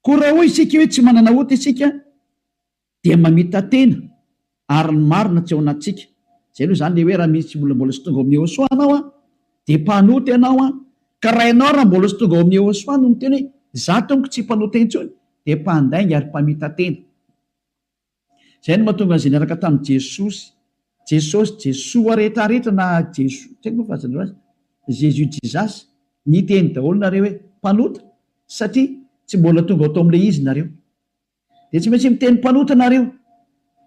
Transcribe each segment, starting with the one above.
Koa raha hoy isika hoe tsy manana ota isika dia mamita tena ary ny marina tsy ao anatsika. Zay aloha zany le hoe raha misy mbola sy tonga ao amin'ny Ehosoa anao dia mpanota ianao ka raha ianao raha mbola sy tonga ao amin'ny Ehosoa no miteny hoe za tompoko tsy mpanota intsony dia mpandainga ary mpamita tena. Zay no mahatonga an'izay niaraka tamin'i Jesoa rehetrarehetra na Jésus Jesus niteny daholo nareo hoe mpanota, satria tsy mbola tonga atao amin'ilay izy nareo. Dia tsy maintsy miteny mpanota nareo,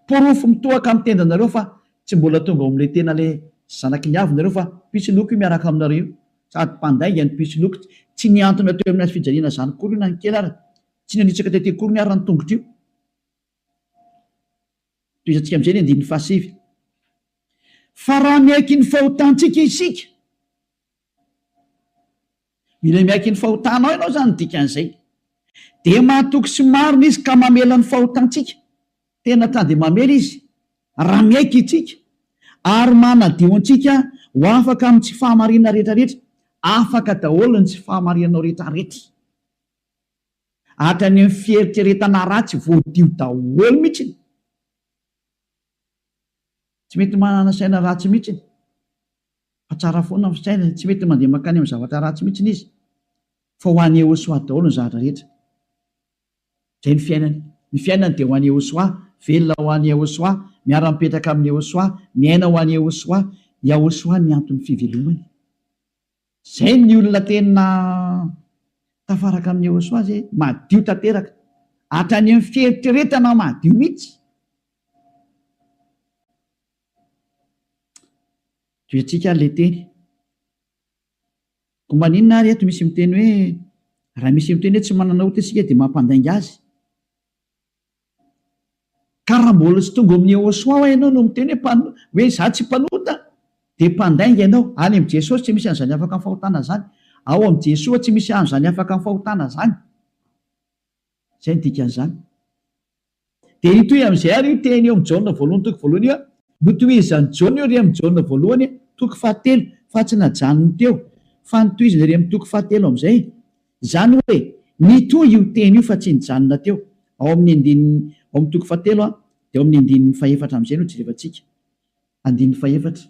porofo mitohaka amin'ny tendanareo fa tsy mbola tonga ao amin'ilay tena ilay zanaky ny avy nareo fa pisoloko io miaraka aminareo, sady mpandainga ny pisoloko. Tsy niantona teo amin'ny fijaliana zany kory io na ny kely ary, tsy nanitsaka tety kory ny ary ny tongotra io. Toizantsika amin'izay ny andininy fahasivy. Fa raha miaiky ny fahotantsika isika, mila miaiky ny fahotanao ianao zany dikan'izay, dia mahatoky sy marina izy ka mamela ny fahotantsika. Tena tany dia mamela izy raha miaiky itsika ary manadio antsika ho afaka amin'ny tsy fahamarinana rehetrarehetra, afaka daholo ny tsy fahamarinanao rehetrarehetra, hatrany amin'ny fieritreretana ratsy voadio daholo mihitsy. Tsy mety manana saina ratsy mihitsy, fa tsara foana ny saina, tsy mety mandeha makany amin'ny zavatra ratsy mihitsy izy, fa ho an'ny Ehosoa daholo ny zavatra rehetra. Zay ny fiainany. Ny fiainany dia ho an'ny Ehosoa, velona ho an'ny Ehosoa, miara-mipetraka amin'ny Ehosoa, miaina ho an'ny Ehosoa, Ehosoa ny antony fivelomany. Zay ny olona tena tafaraka amin'ny Ehosoa zay madio tanteraka, hatrany amin'ny fieritreretana madio mihitsy. Toetrika le teny. Ko maninona ary eto misy miteny hoe raha misy miteny hoe tsy manana ota isika dia mampandainga azy. Ka raha mbola sy tonga amin'ny Ehosoa ianao no miteny hoe za tsy mpanota dia mpandainga ianao. Any amin'ny Jesosy tsy misy an'izany afaka amin'ny fahotana zany, ao amin'ny Jesoa tsy misy an'izany afaka amin'ny fahotana zany. Zay ny dikan'izany. Dia itoy amin'izay ary io teny eo amin'ny Jaona voalohany toko voalohany io, notohizan'ny Jaona io ry amin'ny Jaona voalohany toko fahatelo, fa tsy najanony teo fa notohizana ry amin'ny toko fahatelo amin'izay. Zany hoe nitohy io teny io fa tsy nijanona teo. Ao amin'ny toko fahatelo dia ao amin'ny andininy fahefatra amin'izay no jerevantsika. Andininy fahefatra.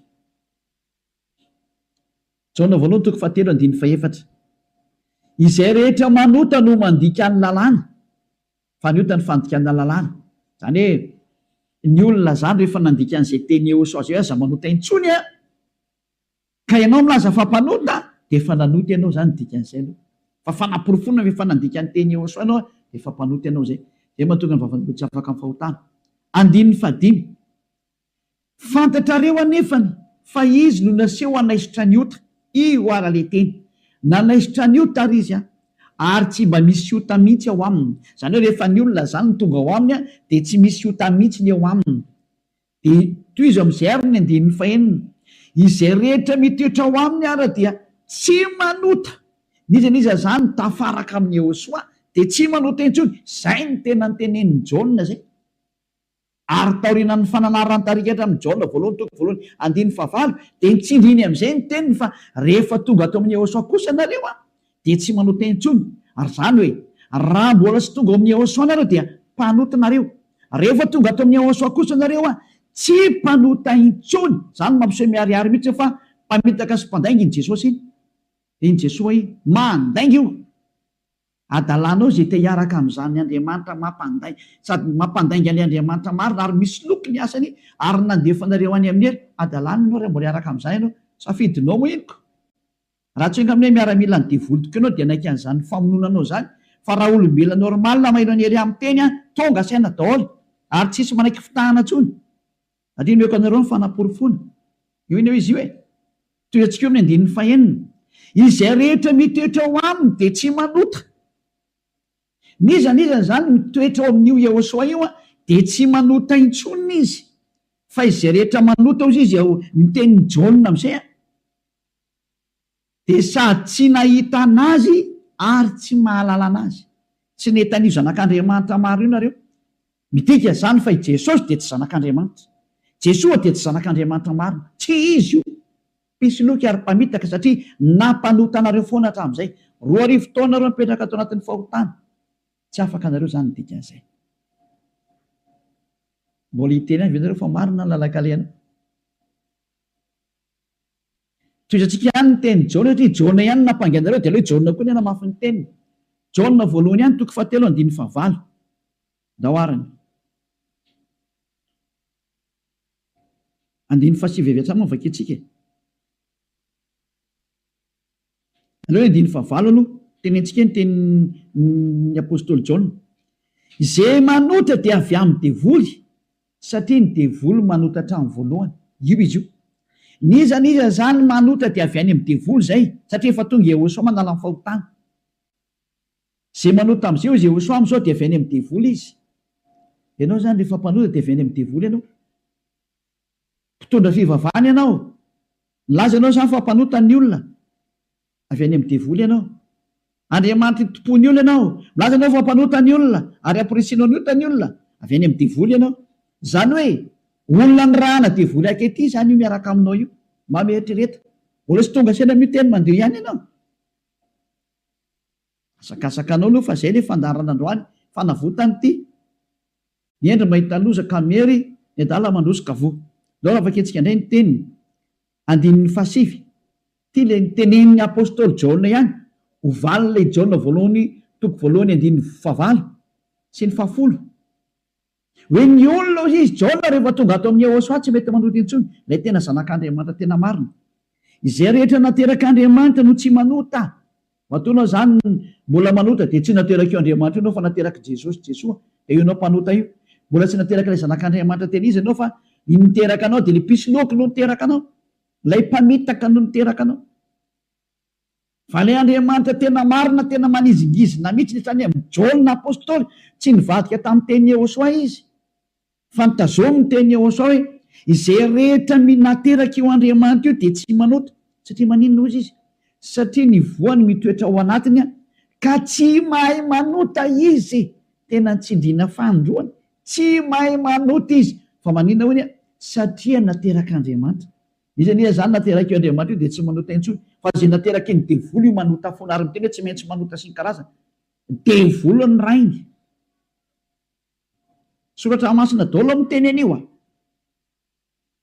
Jaona voalohany toko fahatelo andininy fahefatra. Izay rehetra manota no mandika ny lalàna, fa ny ota ny fandikana lalàna. Zany hoe ny olona zany rehefa nandika an'izay teny Ehosoa zay aza manota intsony ka ianao milaza fa mpanota dia efa nanota ianao zany dikan'izay aloha. Fa fanamporofonana rehefa nandika ny teny Ehosoa ianao dia efa mpanota ianao zay. Zay mahatonga ny vavanao tsy afaka amin'ny fahotana. Andininy fahadimy. Fantatrareo anefany fa izy no naseho hanaisitra ny ota. Io ara le teny. Nanaisitra ny ota ary izy ary tsy mba misy ota mihitsy ao aminy. Zany hoe rehefa ny olona zany no tonga ao aminy dia tsy misy ota mihitsy ny ao aminy. Dia toy izy amin'izay ary ny andininy fahenina. Izay rehetra mitoetra ao aminy ary dia tsy manota. Nizaniza zany tafaraka amin'ny Ehosoa dia tsy manota intsony. Zay ny tena nytenenin'ny Jaona zay. Ary taorian'ny fananarany tarikatra amin'ny Jaona voalohany toko voalohany andininy fahavalo dia nitsindriny amin'izay ny teniny fa rehefa tonga ato amin'ny Ehosoa kosa nareo dia tsy manota intsony. Ary zany hoe raha mbola sy tonga amin'ny Ehosoa nareo dia mpanota nareo. Rehefa tonga ato amin'ny Ehosoa kosa nareo tsy mpanota intsony. Zany mampiseho miariary mihitsy fa mpamitaka sy mpandainga iny Jesosy iny. Dia iny Jesosy iny mandainga io. Adalanao zay te hiaraka amin'izany Andriamanitra mampandainga, sady mampandainga ny Andriamanitra marina ary misy loko ny asany ary nandefanareo any amin'ny hery. Adalanao raha mbola hiaraka amin'izany ianao, safidinao moa inoko. Raha tsy hoe miaramila ny devolotiko ianao dia naika an'izany famononanao zany. Fa raha olombelona normal maheno ny hery amin'ny teny tonga saina daholo ary tsisy manaiky fitahana intsony. Adino eko anareo ny fanaporofona. Io iny hoe izy io toy antsika eo amin'ny andininy fahenina. Izay rehetra mitoetra ao aminy dia tsy manota. Nizanizany zany mitoetra ao amin'io Ehosoa io dia tsy manota intsony izy. Fa izay rehetra manota ozy izy mitenin'ny Jaona amin'izay dia sady tsy nahita anazy ary tsy mahalala anazy. Tsy nahita zanak'Andriamanitra maro io nareo. Midika zany fa i Jesosy dia tsy zanak'Andriamanitra. Jesoa dia tsy zanak'Andriamanitra marina. Tsy izy io. Pisoloky ary mpamitaka satria nampanota anareo foana hatramin'izay. 2 arivo taona nareo mipetraka ato anatin'ny fahotana. tsy afaka anareo zany dikan'izay. Mbola hiteny any venareo fa marina ny lalakaleana. Toizatsika ihany ny teny Jaona satria Jaona ihany nampanganareo dia aleo Jaona koa ny namafy ny teniny. Jaona voalohany ihany 7:9 daoarany. 9:7 tsamy vakitsika. Aleo 9:9 aloha tenentsika ny tenin'ny apôstôly Jaona. Izay manota dia avy amin'ny devoly satria ny devoly manotatra amin'ny voalohany. Io izy io. Niza zany manota dia avy any amin'ny devoly zay satria efa tonga Jehosoa manala ny fahotana. Zay manota amin'izay izy Jehosoa amin'izao dia avy any amin'ny devoly izy. Ianao zany rehefa mpanota dia avy any amin'ny devoly ianao. Mpitondra fivavahana ianao. Laza ianao zany fa mpanota ny olona. Avy any amin'ny devoly ianao. Andriamanitra tompony olona ianao. Laza ianao fa mpanota ny olona ary amporisino ny ny olona. Avy any amin'ny devoly ianao. Zany hoe olona ny rahana devoly akety zany io miaraka aminao io. Mametrereta. Mbola tsy tonga sena miteny mandeha ihany ianao. Asakasakanao aloha fa zay le fandarana androany fanavotany ity. Ny endry mahita loza kamery ny adala mandrosoka vo. Dao avaketsika indray ny teniny. 9:7. Ty le nitenenin'ny apôstôly Jaona ihany. Ovaly le Jaona voalohany 9:9 sy ny 10. Hoe ny olona izy Jaona rehefa tonga ato amin'ny Jehosoa tsy mety manota intsony. Ilay tena zanak'Andriamanitra tena marina. Izay rehetra nateraka Andriamanitra no tsy manota. Matoanao zany mbola manota dia tsy nateraka io Andriamanitra ianao fa nateraka Jesosy Jesoa. Dia io ianao mpanota io. Mbola tsy nateraka ilay zanak'Andriamanitra tena izy ianao fa niteraka anao dia ilay pisoloky no niteraka anao. Ilay mpamitaka no niteraka anao. Fa ilay Andriamanitra tena marina tena manizingizina mihitsy netrany amin'ny Jaona apôstôly tsy nivadika tamin'ny teny Jehosoa izy. Fa nitazomy ny teny Jehosoa hoe izay rehetra nateraka io Andriamanitra io dia tsy manota satria maninona izy. Satria ny voany mitoetra ao anatiny ka tsy mahay manota izy. Tena nitsindriana fandroany. Tsy mahay manota izy. Fa maninona hoy satria nateraka Andriamanitra. Izy ania zany nateraka io Andriamanitra io dia tsy manota intsony. Fa zay nateraka iny devoly io manota foana ary miteny hoe tsy maintsy manota sy ny karazana. Devoly ny rainy. Soratra masina daholo miteny anio.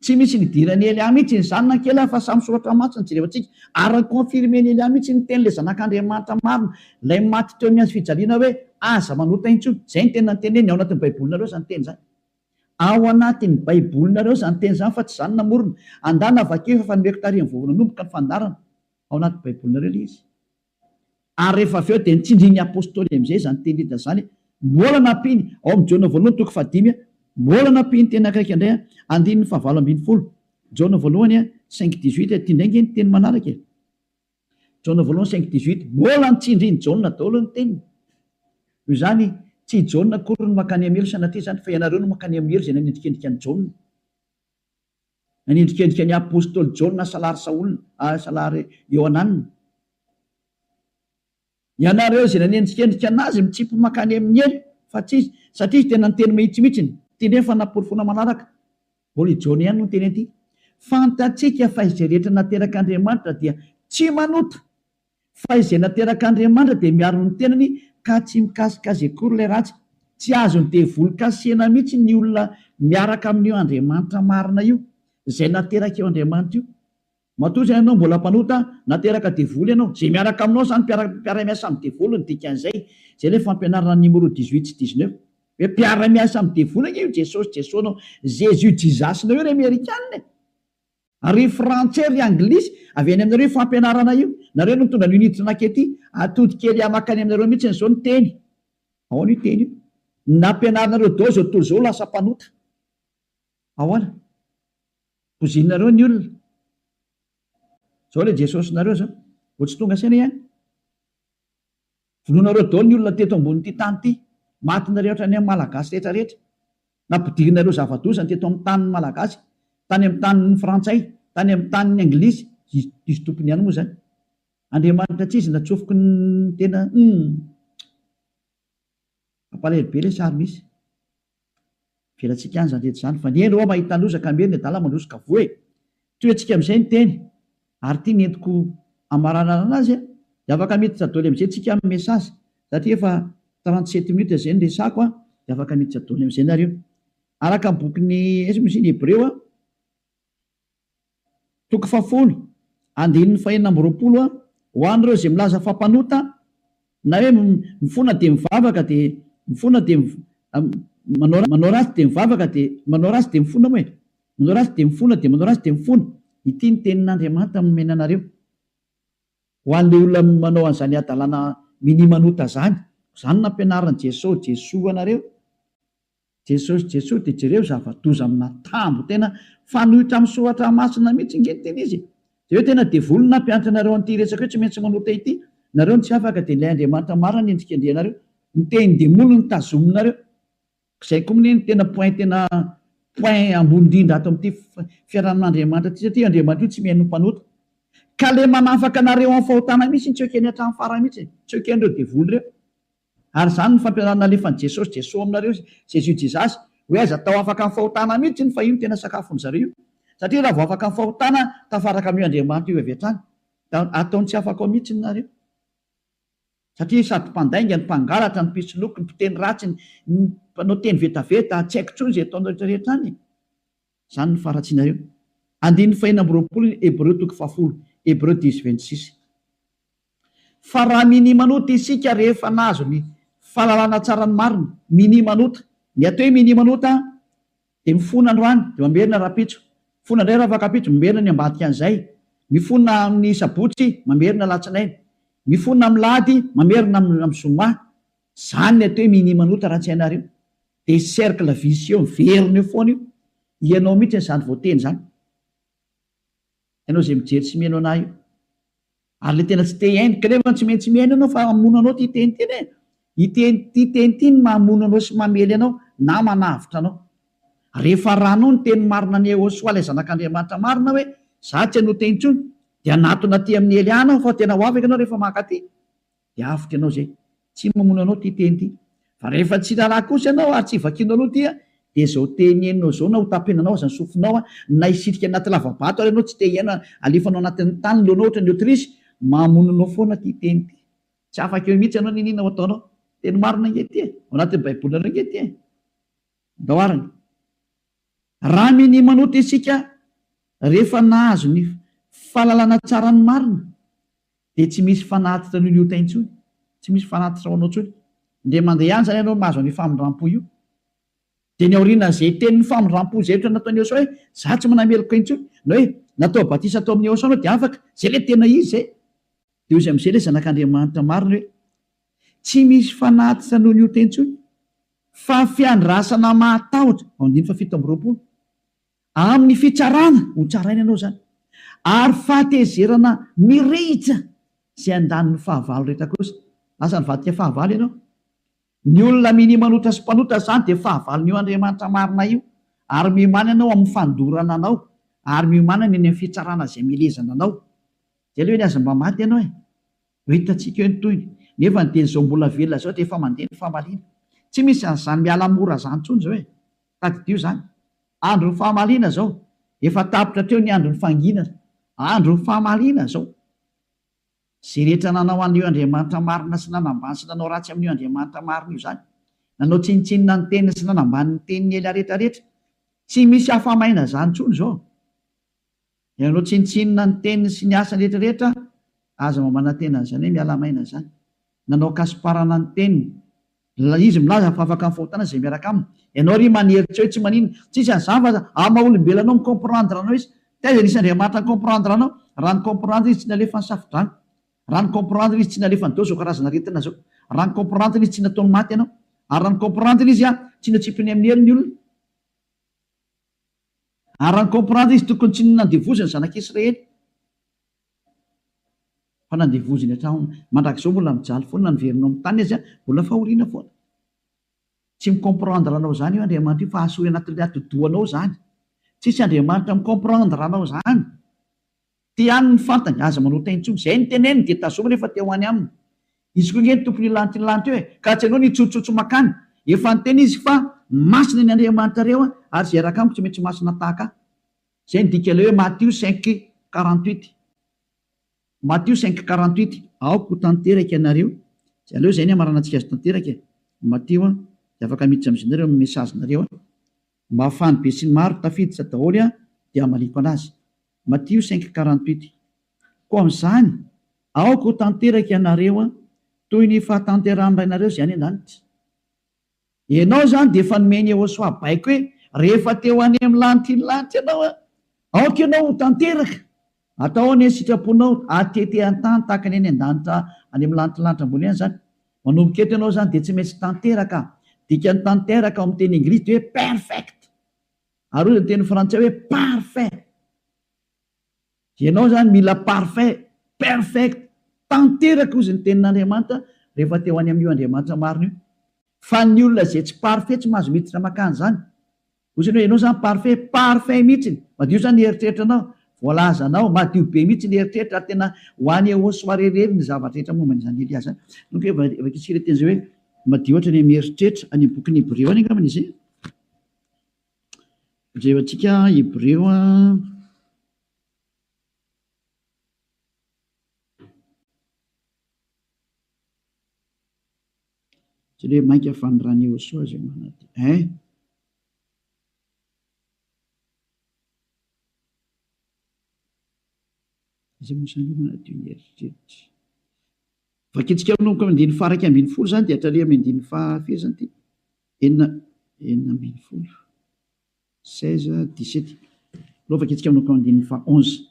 Tsy misy nidirany Elia mihitsy ny zanona kely fa samy soratra masina jerevantsika ary konfirmeny Elia mihitsy ny teny le zanak'Andriamanitra marina lay maty teo amin'ny azy fijaliana hoe aza manota intsony. Zay ny tena teneny ao anatin'ny baibolinareo zany teny zany. Ao anatin'ny baibolinareo zany teny zany fa tsy zany namorona. Andana vakeo fa fanomeko tarihan'ny voavonanomboka ny fandarana. Ao anatin'ny baibolinareo le izy. Ary rehefa avy eo dia nitsindrin'ny apôstôly amin'izay zany teny hita zany. Mbola nampiny ao amin'ny Jaona voalohany 5:5 mbola nampiny teny akaiky indray 9:9. Jaona voalohany 5:18 ty indray ny teny manaraka. Jaona voalohany 5:18 mbola nitsindrin'ny Jaona daholo ny teniny. Io zany tsy Jaona akory no makany amelo sanatria zany fa ianareo no makany amelo zay nanendrikendrika ny Jaona. Nanendrikendrika ny apôstôly Jaona salary Saolina salary Ioananina. Ianareo zay nanendrikendrika anazy mitsipy makany amin'ny elo fa tsy satria tena ny teny mihitsimihitsiny. Ty ndray fa naporofona manaraka. Mbola i Jaona ihany no teny aty. Fantatsika fa izay rehetra nateraka Andriamanitra dia tsy manota. Fa izay nateraka Andriamanitra dia miaro ny tenany ka tsy mikasikazy akory ilay ratsy. Tsy azony devoly kasihana mihitsy ny olona miaraka amin'io Andriamanitra marina io. Izay nateraka io Andriamanitra io. Matoa zay ianao mbola mpanota nateraka devoly ianao. Zay miaraka aminao zany mpiara-miasa amin'ny devoly ny dikan'izay. Zay ilay fampianarana numéro 18 sy 19. Hoe mpiara-miasa amin'ny devoly io Jesosy Jesosy Jésus Jesus-nao io ry Amerikanina. Ary frantsay ry anglisy avy any aminareo fampianarana io. Nareo no mitondra ny unitra nakety atody kely amakany aminareo mihitsy n'izao ny teny. Ao ny teny io. Nampianaranareo dao zao tontolo zao lasa mpanota. Ahoana? Pozinareo ny olona. Zao le Jesosy nareo zao. Vao tsy tonga saina ihany. Vonoanareo dao ny olona teto ambonin'ity tany ity. Matinareo ohatrany amin'ny malagasy rehetra rehetra. Nampidirinareo zava-dosany teto amin'ny tanin'ny malagasy, tany amin'ny tanin'ny frantsay, tany amin'ny tanin'ny anglisy. Izy tompony ihany moa zany. Andriamanitra tsy izy natsofoko ny tena ampalahelo le sary misy. Velantsika any zany rehetra zany. Fa ny eny ao mahita lozaka meny ny adala mandrosika voe. Toetsika amin'izay ny teny. Ary ity ny entiko amaranana anazy dia afaka miditra daholo amin'izay tsika amin'ny mesazy satria efa 37 minutes zay nyresako a de afaka miditsy adony am'izay nareo araka ny bokyny misy ny hebreo a toko 10 andininy fahenina amby roapolo a ho an'ireo zay milaza fampanota na hoe mifona de mivavaka de mifona de manao ratsy de mivavaka de manao ratsy de mifona moa e manao ratsy de mifona de manao ratsy de mifona ity ny tenin'Andriamanitra nomena anareo ho an'le olona manao an'izany adalana minimanota zany nampianaran' Jesoa anareo Jesosy de jereo zava-doza amina tambo tena fanohitra amin'ny soatra masina mihitsy ngeteny izy de hoe tena devolona mpianatra anareo an'ity resaka hoe tsy maintsy manota ity nareo tsy afaka de ilay Andriamanitra marina endrika andrianareo miteny demolo ny tazominareo izay koa mineny tena point ambony indrindra ato amin'ity fiarahan'Andriamanitra ty satria Andriamanitra io tsy mihaino mpanota ka le manafaka anareo amin'ny fahotana mihitsy tsy ekeny hatramin'ny farany mihitsy tsy eken'ireo devoly reo ary zany ny fampiarana alefan'i Jesosy aminareo Jesasy hoe aza atao afaka amin'ny fahotana mihitsy ny fa io no tena sakafony zareo satria raha vao afaka amin'ny fahotana tafaraka amin'io Andriamanitra io avy hatrany ataony tsy afaka ao mihitsy nareo satria sady mpandainga ny mpangalatra ny mpisoloky ny mpiteny ratsy ny mpanao teny vetaveta tsy haiko tsony zay ataonao rehetrarehetra any zany ny faratsinareo andininy fahenina amby roapolo Hebreo toko 10 Hebreo 10:26 fa raha minimanota isika rehefa nazo ny fahalalana tsara ny marina minimanota ny atao hoe minimanota de mifona androany de mamerina rapitso mifona indray raha afaka pitso mamerina ny ambadika an'izay mifona amin'ny sabotsy mamerina latsinainy mifona amin'ny lahady mamerina amin'ny zoma zany ny atao hoe minimanota raha tsy hainareo de cercle vicieux miverina eo foana io ianao mihitsy zany voateny zany ianao zay mijery tsy mihaino anahy io ary le tena tsy te hainy kanefa tsy maintsy mihaino anao fa mamono anao ty teny ty ty teny ty ny mamono anao sy mamely anao na manavitra anao rehefa ranao ny teny marina ny Hosoa ilay zanak'Andriamanitra marina hoe za tsy hanao teny intsony de anatona ty amin'ny Eliana fa tena ho afaka anao rehefa maka ty de avitra anao zay tsy mamono anao ty teny ty fa rehefa tsy raraha kosa ianao ary tsy vakino anao tya de zao teny enao zao na ho tapenanao aza ny sofinao na isitrika anaty lavabato ary ianao tsy te hiaina alefanao anatin'ny tany leonao ohatra ny otrisy mamono anao foana ty teny ty tsy afaka eo mihitsy anao ninina ho ataonao teny marina ngety ao anatin'ny baiboly nareo ngety daoarany raha minimanota isika rehefa nahazo ny fahalalana tsara ny marina de tsy misy fanatitra noho ny ota intsony tsy misy fanatitra ho anao tsony nde mandeha ihany zany ianao mahazo ny famindram-po io de ny aoriana zay teny ny famindram-po zay ohatra nataony Hosoa hoe za tsy manameloko intsony na hoe natao batisa atao amin'ny Hosoa anao de afaka zay le tena izy zay de ozy am'izay le zanak'Andriamanitra marina hoe tsy misy fanatitra noho ny ota intsony fa fiandrasana mahatahotra andiny fa 7 amin'ny fitsarana ho tsaraina ianao zany ary fahatezerana mirehitra zay andaniny fahavalo rehetra kosa lasa nivadika fahavalo ianao ny olona minimanota sy mpanota zany de fahavalon'io Andriamanitra marina io ary mimana ianao amin'ny fandorana anao ary mimana ny amin'ny fitsarana zay milezana anao zay le hoe ny aza mba maty ianao ho hitatsika eo ny toyny nefa ny teny zao mbola velona zao de efa mandeha ny fahamaliana tsy misy zany miala mora zany tsony zao hoe tadidio zany andron'ny fahamaliana zao efa tapitra treo ny andron'ny fangina andron'ny fahamaliana zao zay rehetra nanao an'io Andriamanitra marina sy nanambany sy nanao ratsy amin'io Andriamanitra marina io zany nanao tsinitsinina ny teniny sy nanambany ny teniny ela rehetrarehetra tsy misy hafamaina zany tsony zao nanao tsinitsinina ny teniny sy ny asany rehetrarehetra aza mamana tena zany hoe mialamaina zany nanao kasiparana ny teniny izy milaza fa afaka amin'ny fahotana zay miaraka aminy ianao ry maneritra hoe tsy manina tsisy an'izany fa amaolombelanao micomprendre anao izy taiza nisy Andriamanitra ny comprendre anao raha ny comprendre izy tsy nalefa ny safidrano raha ny comprendre izy tsy nalefa ny dao zao karazana retina zao raha ny comprendre izy tsy nataony maty ianao ary raha ny comprendre izy tsy natsipiny amin'ny herin'ny olona ary raha ny comprendre izy tokony tsy nandevoziny zanak'Israely fa nandevoziny hatrao mandrak'izao mbola mijaly foana niverinao amin'ny tany izy mbola fahoriana foana tsy micomprendre anao zany io Andriamanitra io fa asory anatin'le atodoanao zany tsisy Andriamanitra micomprendre anao zany ty any ny fantany aza manota intsony zay ny teneniny de tazoma rehefa te ho any aminy izy koa nge ny tompony lanitra ny lanitra eo ka tsy anao nitsotsotso makany efa nyteny izy fa masina ny Andriamanitra reo ary zay araka amiko tsy maintsy masina tahaka zay ny dika le hoe Matthieu 5:48 Matthieu 5:48 aoko tanteraka ianareo zay aleo zay ny amaranantsika azy tanteraka Matio dia afaka miditra amin'izinareo amin'ny mesazinareo mafany be sy ny maro tafiditra daholo dia maliko anazy. Matio 5:48 ko amin'izany aoko tanteraka ianareo toy ny fahatanteran'rainareo izay any an-danitra. Ianao zany dia efa nomeny Jesosy baiko hoe rehefa teo any amin'ny lanitra ny lanitra ianao aoka ianao tanteraka atao ny sitraponao atete an-tany tahaka ny any an-danitra any amin'ny lanitra ambony any zany. Manomboka eto ianao zany dia tsy maintsy tanteraka. Dika ny tanteraka ao amin'ny teny anglisy hoe perfect, ary ny teny frantsay hoe parfait. Ianao zany mila parfait, perfect, tanteraka ozy ny tenin'Andriamanitra rehefa teo any amin'io Andriamanitra marina io. Fa ny olona izay tsy parfait tsy mahazo miditra makany zany. Ohatrany hoe ianao zany parfait, parfait mihitsy madio zany ny eritreritranao, voalazanao madio be mihitsy ny eritreritra ary tena ho any Jesosy rehery ny zavatra rehetra momba n'izany Elias zany. Donc hoe vakitsika teny izay hoe madio ohatra ny mieritreritra any amin'ny bokin'ny Hébreo any angambany izy. Jevantsika Hébreo tsy hoe mainka fanirany Jesosy zay manady izay mosany manadio ny eritreritra. Vakitsika amin'noko amin'ny 2:12 zany dia hatrary amin'ny 2:5 zany ty 4:12 16-17 lo vakitsika amin'noko amin'ny 2:11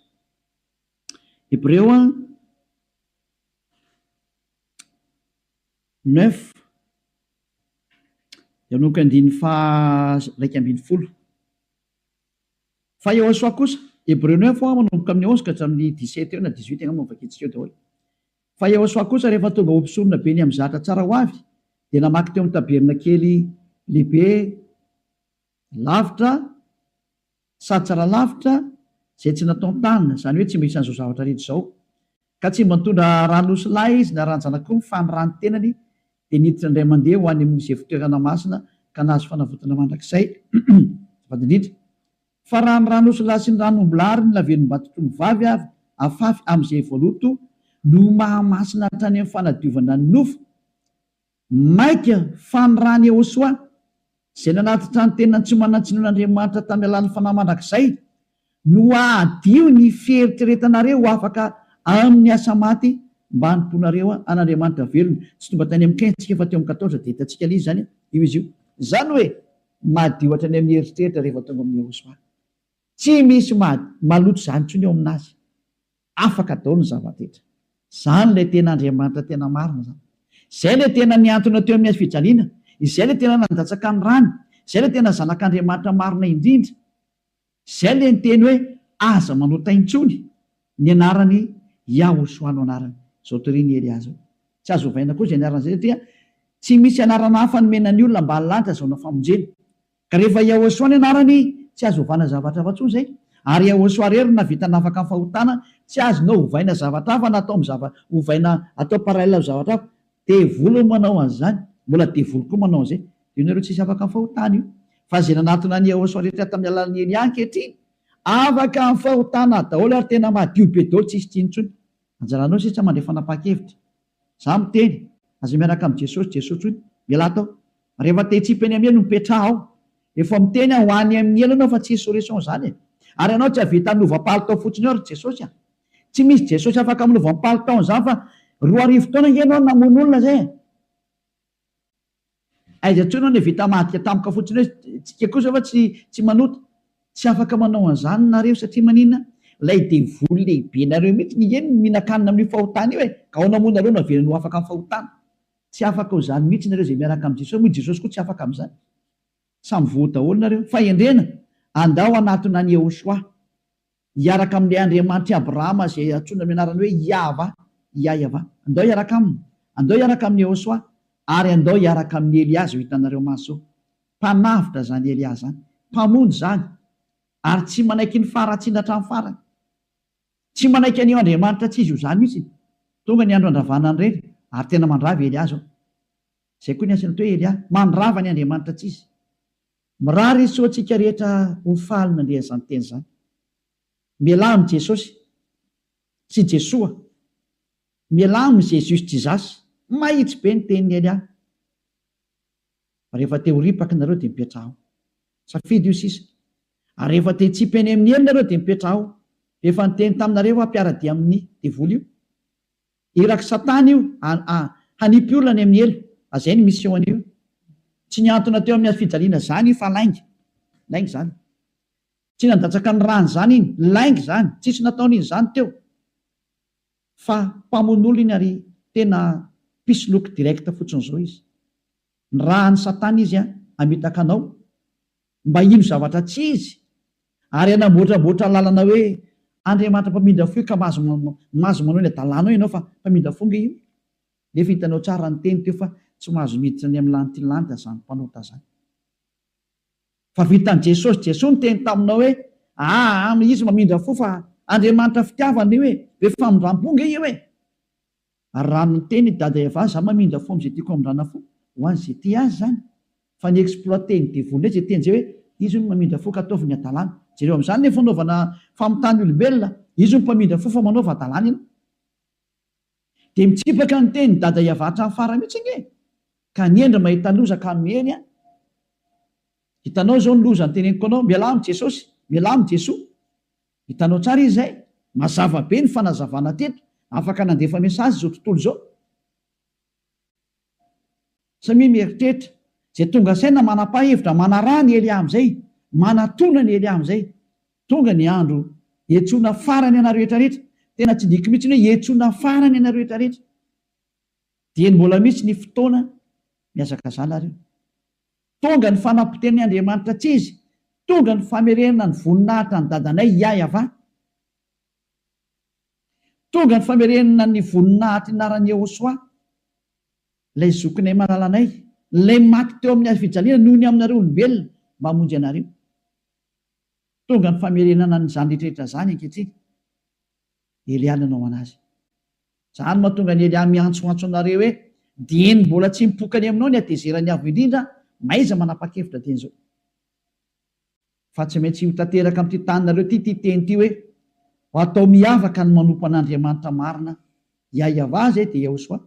Hébreo 9 amin'noko amin'ny 2:12 fa Jesosy kosa Hébreu 9 manomboka amin'ny 11 ka hatramin'ny 17 eo na 18 angamba vakitsika eo daholo. Fa Jesosy kosa rehefa tonga ompisorona be ny amin'ny zatra tsara ho avy dia namaky teo amin'ny taberna kely lehibe lavitra sady tsara lavitra izay tsy natao tanana, izany hoe tsy misy an'izao zavatra rehetra izao, ka tsy mba nitondra ranosy lahy izy na ranjan'akoho fanirany tenany dia niditra indray mandeha ho any amin'izay fitoerana masina ka nahazo fanavotana mandrakizay vadindrindra. Fa raha ny ranosy lahy sy ny ranombolary ny lavelom-batotro mivavy avy afafy amin'izay voaloto no mahamasina hatrany amin'ny fanadiovana ny nofo maika fanirany Jesosy izay nanatitra ny tena tsy manatsinoan'Andriamanitra tamin'ny alalan'ny fanahy mandrakizay no adio ny fieritreretanareo ho afaka amin'ny asa maty mba hanimponareo an'Andriamanitra velona. Tsy tomba tany amin'ny 15 tsika fa teo amin'ny 14 dia hitantsika ilay izy zany io izy io. Zany hoe madio hatrany amin'ny eritreritra rehefa tonga amin'ny Jesosy. Tsy misy maloto zany intsony eo aminazy, afaka daholo ny zava-detra. Zany ilay tena Andriamanitra tena marina zany. Izay ilay tena niantona teo amin'ny fijaliana, izay ilay tena nandatsaka ny rano, izay ilay tena zanak'Andriamanitra marina indrindra, izay ilay niteny hoe aza manota intsony ny anarany Jesosy no anarany. Zao toriany Elias zao. Tsy azo ovaina koa izay anarana izay satria tsy misy anarana hafa nomenany olona mba halanitra zao na famonjena. Ka rehefa Jesosy ny anarany tsy azo ovana zavatra hafa intsony izay. Ary Jesosy rery na vita nafaka amin'ny fahotana tsy azonao ovaina zavatra hafa na atao ovaina atao paralèle amin'ny zavatra hafa. Devoly manao an'izany, mbola devoly koa manao an'izay. Io nareo tsisy afaka amin'ny fahotana io. Fa izay nanatona ny Jesosy rehetra tamin'ny alalan'ny Elia ankehitriny afaka amin'ny fahotana daholo ary tena madio be daholo tsisy tiny intsony. Anjaranao sisa mandray fanapa-kevitra. Za miteny aza miaraka amin'ny Jesosy iny miala tao. Rehefa te hitsipy any amin'ny elo no mipetraha ao. Efa miteny ho any amin'ny elo anao fa tsy solution zany. Ary ianao tsy havita minovam-palitao fotsiny eo ry Jesosy. Tsy misy Jesosy afaka minovam-palitao zany fa 2 taona ianao namono olona zay. Aiza intsony ny vita madika tampoka fotsiny hoe tsika kosa fa tsy manota. Tsy afaka manao an'izany nareo satria maninona? Ilay devoly lehibe nareo mihitsy ny eny mihinan-kanina amin'ny fahotana io ka ao namono nareo navelany ho afaka amin'ny fahotana. Tsy afaka ho zany mihitsy nareo izay miaraka amin'ny Jesosy. Moa Jesosy koa tsy afaka amin'izany. Samy voa daholo nareo. Fa endrena andao anatona ny Jesosy hiaraka amin'ilay Andriamanitra Abrahama izay antsoina amin'ny anarany hoe Yahva. Andao hiaraka aminy. Andao hiaraka amin'ny Jesosy ary andao hiaraka amin'ny Elias ho hitanareo maso. Mpanavitra zany Elias zany. Mpamonjy zany. Ary tsy manaiky ny faratsiana hatramin'ny farany. Tsy manaiky an'io Andriamanitra tsy izy io zany mihitsy. Tonga ny andro andravana ny reny ary tena mandrava Elias zao. Izay koa ny asany atao hoe Elias mandrava ny Andriamanitra tsy izy. Mirary izy soantsika rehetra ho faly nandeha izany teny zany. Miala amin'ny Jesosy sy Jesoa. Miala amin'ny Jésus Jizasy. Mahitsy be ny tenin'ny Elias. rehefa te ho ripaka nareo dia mipetra aho. Safidy io sisa. Ary rehefa te hitsipy eny amin'ny eny nareo dia mipetra aho. Rehefa niteny taminareo ampiara-dia amin'ny devoly io. Iraky Satana io hanipy olona ny amin'ny elo. Azay ny mission io. Tsy niantona teo amin'ny fijaliana zany io fa laingy. Laingy zany. Tsy nandatsaka ny rany zany iny. Laingy zany. Tsisy nataony iny zany teo. Fa mpamono iny ary tena pisoloky direct fotsiny zao izy. Ny rahan'ny Satana izy amitaka anao mba ino zavatra tsy izy, ary anamboatraboatra lalana hoe Andriamanitra mpamindra fo ka mazo manao ny adalàna ianao fa mpamindra fonga io. Nefa hitanao tsara ny teny teo fa tsy mahazo miditra ny amin'ny lantilanta zany mpanota zany. Fa vitan'i Jesosy, Jesosy teny taminao hoe izy mamindra fo fa Andriamanitra fitiavana io hoe famindram-ponga io hoe. Ary raha ny teny dada Eva za mamindra fo am'izay tiako amindrana fo ho an'izay ty azy zany. Fa ny exploité ny devoly zay teny zay hoe izy no mamindra fo ka ataovy ny adalàna. Jereo amin'izany ny fanaovana famotany olombelona, izy no mpamindra fo fa manaova adalàna ianao. Dia mitsipaka ny teny dada Eva hatramin'ny farany mihitsy nge. Ka niendra mahita loza ka miheny. Hitanao zao ny loza ny teneniko anao, mialamo Jesosy, mialamo Jesoa. Hitanao tsara izy zay, mazava be ny fanazavana teto, afaka nandefa mesazy zao tontolo zao. Samy mieritreritra, zay tonga saina manapa-hevitra, manaraha ny Elia amin'izay, manatona ny Elia amin'izay, tonga ny andro hiantsoana farany ana rehetrarehetra. Tena tsy diky mihitsy hoe hiantsoana farany ana rehetrarehetra. Dia mbola mihitsy ny fotoana miazaka zala reo. Tonga ny fanapoteny Andriamanitra tsy izy, tonga ny famerenana ny voninahitra ny dadanay Yahva. Tonga ny famerenana ny voninahitra inaran'ny Yehosoa, ilay zokinay malalanay, ilay maty teo amin'ny fijaliana noho ny aminareo olombelona mba hamonjy anareo. Tonga ny famerenana nyzany rehetrarehetra zany ankehitriny. Elia nanao anazy. Zany mahatonga ny Elia miantsoantso anareo hoe dieny mbola tsy mipokany aminao ny atezerany avo indrindra, maiza manapa-kevitra teny zao. Fa tsy maintsy ho tanteraka amin'ity taninareo ty teny ty hoe ho atao miavaka ny manompo an'Andriamanitra marina, Yahva zay dia Yehosoa,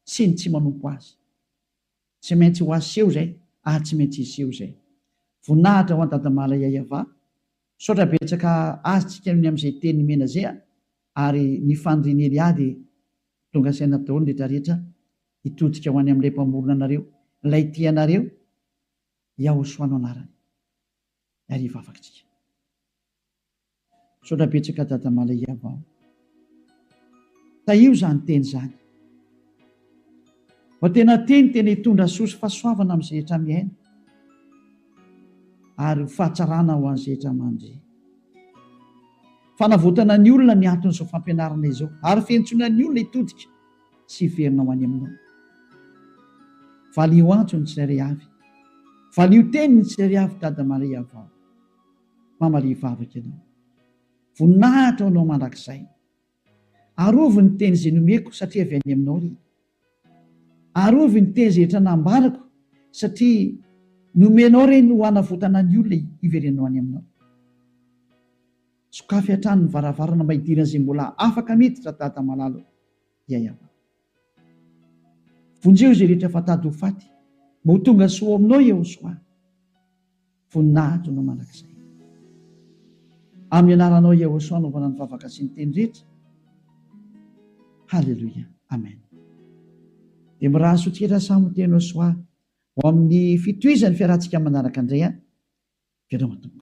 sy ny tsy manompo azy. Tsy maintsy ho aseho zay, tsy maintsy iseho zay. Voninahitra ho an-dadamala Yahva, saotra betsaka azy tsika amin'izay teny mena zay, ary ny fandriny Elia dia tonga saina daholo rehetrarehetra hitodika ho any amin'ilay mpamorona anareo, ilay tianareo, Yehosoa no anarany. Ary vavakitsika. Saotra betsaka dadamala Yahva. Taio zany teny zany. Fa tena tena hitondra soa sy fahasoavana amin'izay rehetra miaina. Ary fahatsarana ho an'izay rehetra mandry. Fanavotana ny olona ny anton'izao fampianarana izao, ary fiantsoana ny olona hitodika sy hiverina ho any aminao. Valio antso ny tsirairay avy. Valio teny ny tsirairay avy dadamala Yahva. Mamalia vavaka ianao. Voninahitra anao mandrakizay. Arovy ny teny izay nomeko satria avy any aminao ry. Arovy ny teny izay rehetra nambarako satria nomenao reny ho hanavotana ny olona hiverenao any aminao. Sokafy hatrany ny varavarana maidirana izay mbola afaka miditra dada malalo Yahva. Vonjeo izay rehetra fatady ho faty, mba ho tonga soa aminao Yehosoa. Voninahitra anao mandrakizay. Amin'ny anaranao Yehosoa anaovana ny vavaka sy ny teny rehetra. Halleluia. Amen. Dia miraha sotrehitra samy teny Yehosoa ho amin'ny fitohizan'ny fiarahantsika manaraka indray. Vedao matomboka.